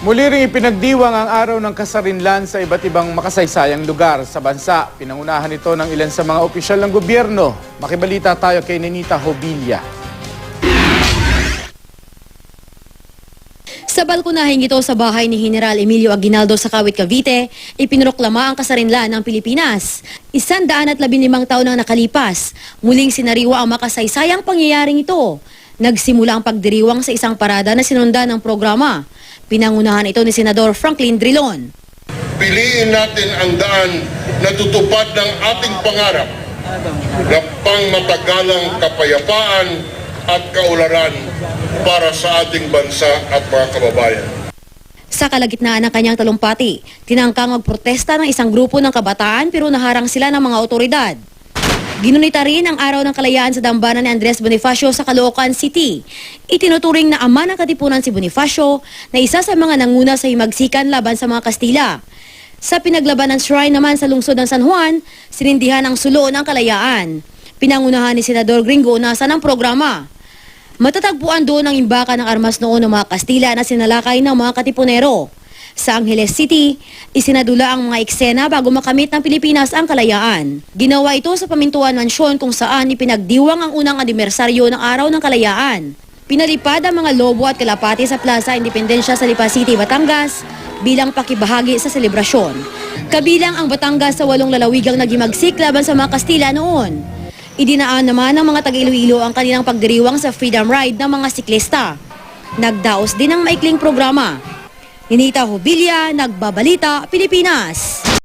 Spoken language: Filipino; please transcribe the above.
Muli ring ipinagdiwang ang araw ng kasarinlan sa iba't ibang makasaysayang lugar sa bansa. Pinangunahan ito ng ilan sa mga opisyal ng gobyerno. Makibalita tayo kay Nenita Hobilla. Sa balkonahing ito sa bahay ni General Emilio Aguinaldo sa Kawit, Cavite, ipinroklama ang kasarinlan ng Pilipinas. 115 taon ang nakalipas, muling sinariwa ang makasaysayang pangyayaring ito. Nagsimula ang pagdiriwang sa isang parada na sinundan ng programa. Pinangunahan ito ni Senador Franklin Drilon. Piliin natin ang daan na tutupad ng ating pangarap na pangmatagalang kapayapaan at kaunlaran para sa ating bansa at mga kababayan. Sa kalagitnaan ng kanyang talumpati, tinangkang magprotesta ng isang grupo ng kabataan pero naharang sila ng mga otoridad. Ginunita rin ang Araw ng Kalayaan sa dambana ni Andres Bonifacio sa Caloocan City. Itinuturing na ama ng Katipunan si Bonifacio na isa sa mga nanguna sa himagsikan laban sa mga Kastila. Sa pinaglaban ng shrine naman sa lungsod ng San Juan, sinindihan ang sulo ng kalayaan. Pinangunahan ni Senador Gringo Onasa ng programa. Matatagpuan doon ang imbaka ng armas noon ng mga Kastila na sinalakay ng mga Katipunero. Sa Angeles City, isinadula ang mga eksena bago makamit ng Pilipinas ang kalayaan. Ginawa ito sa Pamintuan Mansyon kung saan ipinagdiwang ang unang anibersaryo ng Araw ng Kalayaan. Pinalipad ang mga lobo at kalapati sa Plaza Independencia sa Lipa City, Batangas bilang pakibahagi sa selebrasyon. Kabilang ang Batangas sa 8 lalawigang naghimagsik laban sa mga Kastila noon. Idinaan naman ng mga taga-Iloilo ang kanilang pagdiriwang sa Freedom Ride ng mga siklista. Nagdaos din ang maikling programa. Nenita Hobilla, Nagbabalita, Pilipinas.